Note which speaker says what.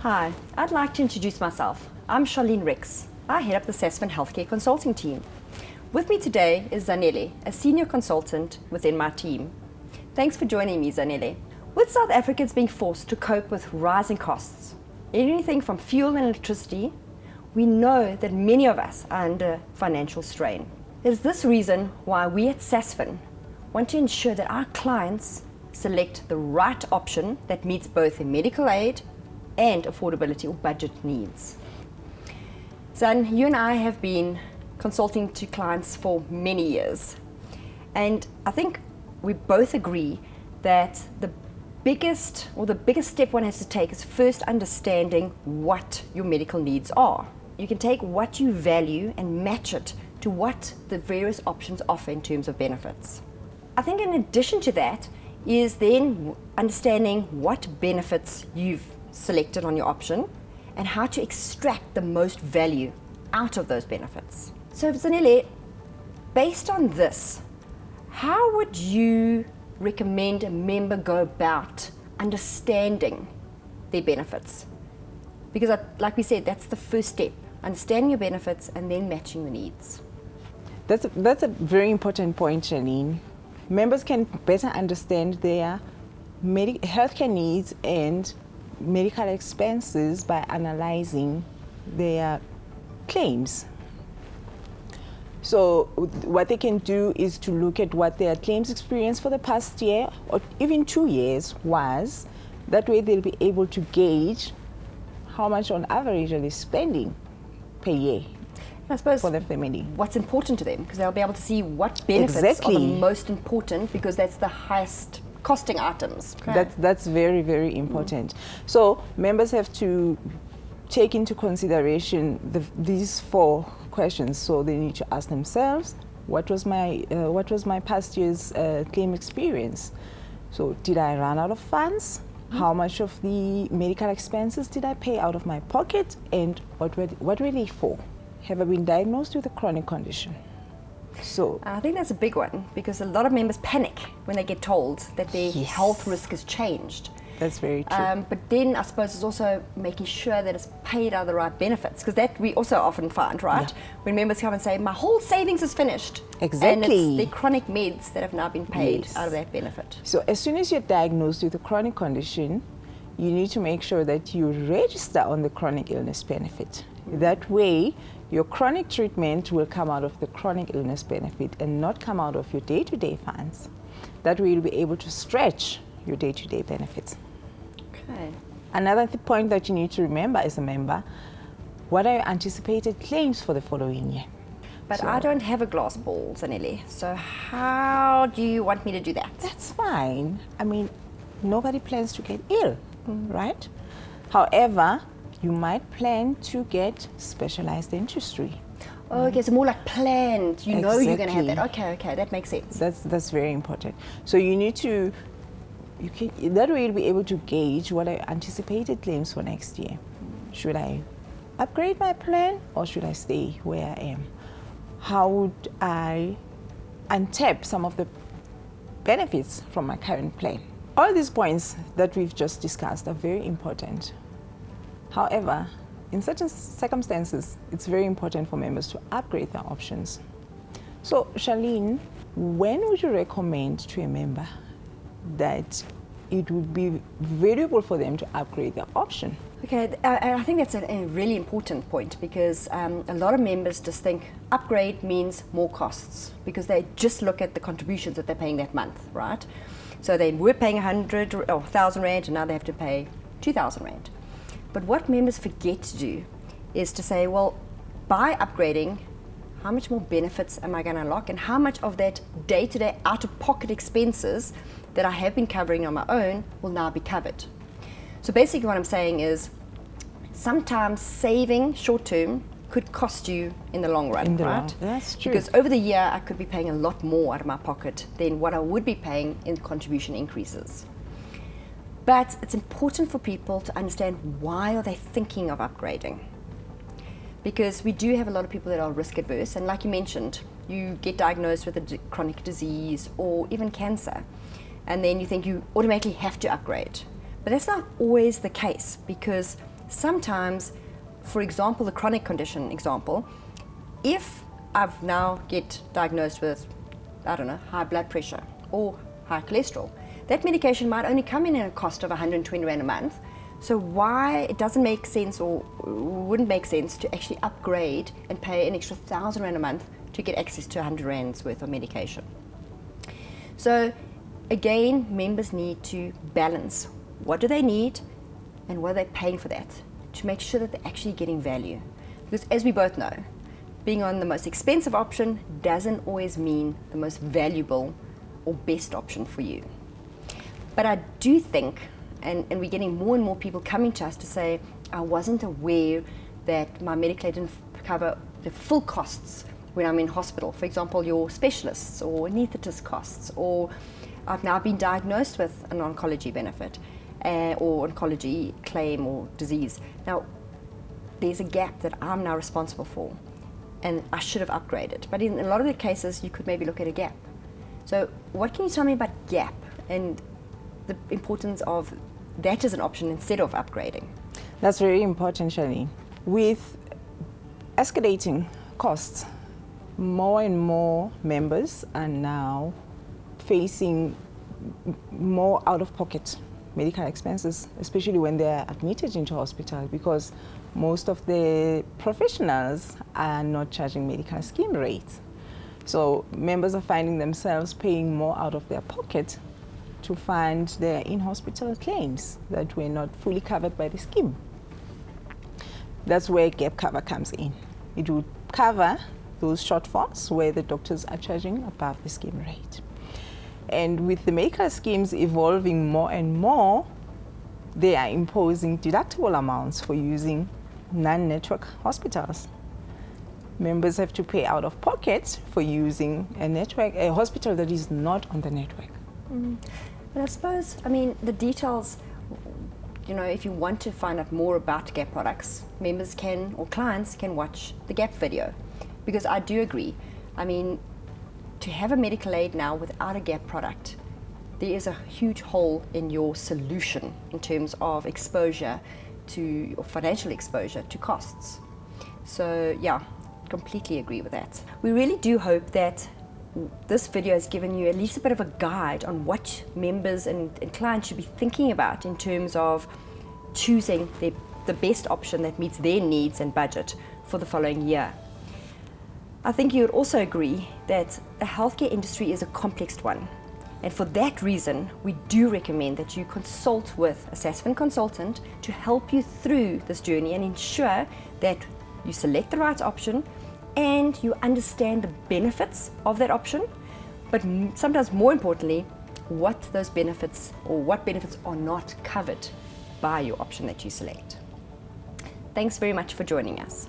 Speaker 1: Hi, I'd like to introduce myself. I'm Charlene Rix. I head up the Sasfin Healthcare Consulting team. With me today is Zanele, a senior consultant within my team. Thanks for joining me, Zanele. With South Africans being forced to cope with rising costs, anything from fuel and electricity, we know that many of us are under financial strain. It is this reason why we at Sasfin want to ensure that our clients select the right option that meets both their medical aid and affordability or budget needs. Zan, you and I have been consulting to clients for many years, and I think we both agree that the biggest step one has to take is first understanding what your medical needs are. You can take what you value and match it to what the various options offer in terms of benefits. I think in addition to that is then understanding what benefits you've selected on your option and how to extract the most value out of those benefits. So Zanele, based on this, how would you recommend a member go about understanding their benefits? Because like we said, that's the first step, understanding your benefits and then matching the needs.
Speaker 2: That's a very important point, Janine. Members can better understand their healthcare needs and medical expenses by analyzing their claims. So what they can do is to look at what their claims experience for the past year or even 2 years was. That way they'll be able to gauge how much on average are they spending per year.
Speaker 1: I suppose
Speaker 2: for their family.
Speaker 1: What's important to them, because they'll be able to see what benefits are the most important, because that's the highest costing items. Okay.
Speaker 2: That's very, very important. So members have to take into consideration these 4 questions. So they need to ask themselves, what was my past year's claim experience? So did I run out of funds? How much of the medical expenses did I pay out of my pocket, and what were they for? Have I been diagnosed with a chronic condition? So
Speaker 1: I think that's a big one, because a lot of members panic when they get told that their health risk has changed.
Speaker 2: That's very true.
Speaker 1: But then I suppose it's also making sure that it's paid out of the right benefits, because that we also often find, right? Yeah. When members come and say, my whole savings is finished.
Speaker 2: Exactly.
Speaker 1: And it's the chronic meds that have now been paid out of that benefit.
Speaker 2: So as soon as you're diagnosed with a chronic condition, you need to make sure that you register on the chronic illness benefit. That way, your chronic treatment will come out of the chronic illness benefit and not come out of your day-to-day funds. That way you'll be able to stretch your day-to-day benefits.
Speaker 1: Okay.
Speaker 2: Another point that you need to remember as a member, what are your anticipated claims for the following year?
Speaker 1: But I don't have a glass ball, Zanele, so how do you want me to do that?
Speaker 2: That's fine. I mean, nobody plans to get ill, right? However, you might plan to get specialized dentistry.
Speaker 1: Oh, okay, so more like planned. You know you're going to have that. Okay, that makes sense.
Speaker 2: That's very important. So you need to, that way you'll be able to gauge what are anticipated claims for next year. Should I upgrade my plan or should I stay where I am? How would I untap some of the benefits from my current plan? All these points that we've just discussed are very important. However, in certain circumstances, it's very important for members to upgrade their options. So, Charlene, when would you recommend to a member that it would be valuable for them to upgrade their option?
Speaker 1: Okay, I think that's a really important point, because a lot of members just think upgrade means more costs, because they just look at the contributions that they're paying that month, right? So they were paying 100 or 1,000 Rand, and now they have to pay 2,000 Rand. But what members forget to do is to say, well, by upgrading, how much more benefits am I going to unlock, and how much of that day-to-day out-of-pocket expenses that I have been covering on my own will now be covered. So basically what I'm saying is sometimes saving short-term could cost you in the long run, right?
Speaker 2: That's true.
Speaker 1: Because over the year I could be paying a lot more out of my pocket than what I would be paying in contribution increases. But it's important for people to understand, why are they thinking of upgrading? Because we do have a lot of people that are risk adverse, and like you mentioned, you get diagnosed with a chronic disease or even cancer, and then you think you automatically have to upgrade. But that's not always the case, because sometimes, for example, the chronic condition example, if I've now get diagnosed with, I don't know, high blood pressure or high cholesterol, that medication might only come in at a cost of 120 Rand a month. So why it doesn't make sense or wouldn't make sense to actually upgrade and pay an extra 1,000 Rand a month to get access to 100 Rand's worth of medication. So again, members need to balance what do they need and what are they paying for that to make sure that they're actually getting value. Because as we both know, being on the most expensive option doesn't always mean the most valuable or best option for you. But I do think, and we're getting more and more people coming to us to say, I wasn't aware that my medical aid didn't cover the full costs when I'm in hospital. For example, your specialists or anaesthetist costs, or I've now been diagnosed with an oncology benefit or oncology claim or disease. Now, there's a gap that I'm now responsible for, and I should have upgraded. But in a lot of the cases, you could maybe look at a gap. So what can you tell me about gap and the importance of that as an option instead of upgrading?
Speaker 2: That's very important, Charlene. With escalating costs, more and more members are now facing more out-of-pocket medical expenses, especially when they're admitted into hospital, because most of the professionals are not charging medical scheme rates. So members are finding themselves paying more out of their pocket to fund their in-hospital claims that were not fully covered by the scheme. That's where gap cover comes in. It would cover those shortfalls where the doctors are charging above the scheme rate. And with the medical schemes evolving more and more, they are imposing deductible amounts for using non-network hospitals. Members have to pay out of pocket for using a hospital that is not on the network.
Speaker 1: But I suppose, I mean, the details, you know, if you want to find out more about GAP products, members can, or clients can watch the GAP video. Because I do agree, I mean, to have a medical aid now without a GAP product, there is a huge hole in your solution in terms of exposure to, or financial exposure to costs. So yeah, completely agree with that. We really do hope that this video has given you at least a bit of a guide on what members and clients should be thinking about in terms of choosing the best option that meets their needs and budget for the following year. I think you would also agree that the healthcare industry is a complex one. And for that reason, we do recommend that you consult with a SASFIN consultant to help you through this journey and ensure that you select the right option and you understand the benefits of that option, but sometimes more importantly, what those benefits or what benefits are not covered by your option that you select. Thanks very much for joining us.